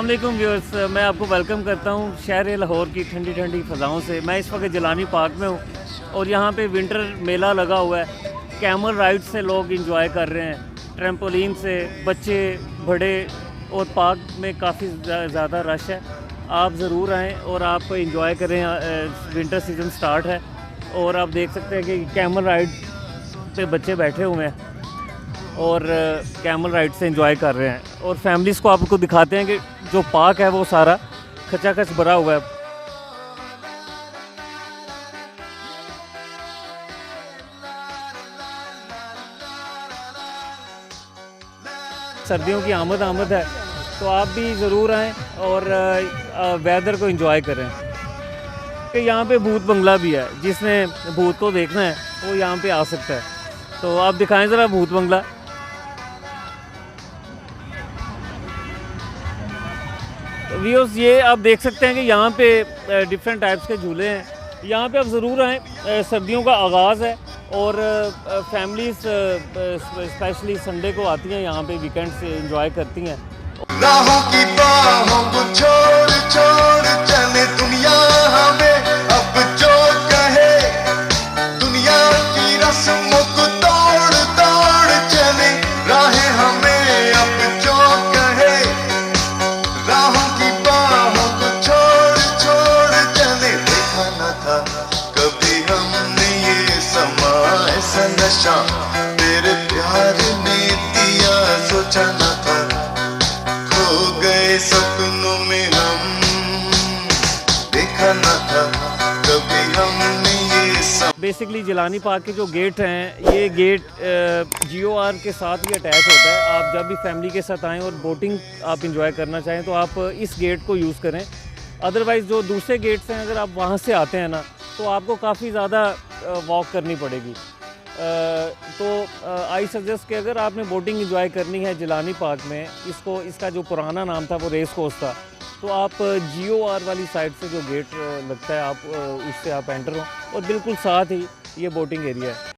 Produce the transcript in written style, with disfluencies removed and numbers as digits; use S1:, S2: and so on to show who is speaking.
S1: अस्सलाम वालेकुम व्यूअर्स, मैं आपको वेलकम करता हूँ शहर लाहौर की ठंडी ठंडी फ़ज़ाओं से। मैं इस वक्त जिलानी पार्क में हूँ और यहाँ पे विंटर मेला लगा हुआ है। कैमल राइड से लोग इंजॉय कर रहे हैं, ट्रैम्पोलिन से बच्चे बड़े, और पार्क में काफ़ी ज़्यादा रश है। आप ज़रूर आएँ और आप इंजॉय करें। विंटर सीज़न स्टार्ट है और आप देख सकते हैं कि कैमल राइड पे बच्चे बैठे हुए हैं और कैमल राइड से एंजॉय कर रहे हैं। और फैमिलीज़ को आपको दिखाते हैं कि जो पार्क है वो सारा खचाखच भरा हुआ है। सर्दियों की आमद है, तो आप भी ज़रूर आएँ और वेदर को एंजॉय करें। कि यहाँ पे भूत बंगला भी है, जिसने भूत को देखना है वो यहाँ पे आ सकता है। तो आप दिखाएं ज़रा भूत बंगला। व्यूअर्स, ये आप देख सकते हैं कि यहाँ पे डिफरेंट टाइप्स के झूले हैं। यहाँ पे आप ज़रूर आएँ। सर्दियों का आगाज़ है और फैमिलीज स्पेशली संडे को आती हैं यहाँ पे, वीकेंड से एंजॉय करती हैं।
S2: राहों की बाहों को छोड़ छोड़ चले दुनिया हमें अब जो कहे, दुनिया की रस्मों को तोड़ तोड़ चले राहें हमें अब जो कहे। राहों की बाहों को छोड़ छोड़ चले, देखा न था कभी हमने ये समा ऐसा नशा, तेरे प्यार ने दिया सोचा न था, खो गए सपनों में हम, देखा न था कभी हमने ये
S1: बेसिकली जिलानी पार्क के जो गेट हैं, ये गेट GOR के साथ ही अटैच होता है। आप जब भी फैमिली के साथ आएँ और बोटिंग आप इंजॉय करना चाहें तो आप इस गेट को यूज़ करें। अदरवाइज़ जो दूसरे गेट्स हैं, अगर आप वहाँ से आते हैं ना, तो आपको काफ़ी ज़्यादा वॉक करनी पड़ेगी। तो आई सजेस्ट कि अगर आपने बोटिंग इंजॉय करनी है जिलानी पार्क में, इसका जो पुराना नाम था वो रेस कोर्स था, तो आप GOR वाली साइड से जो गेट लगता है आप उससे आप एंटर हो और बिल्कुल साथ ही ये बोटिंग एरिया है।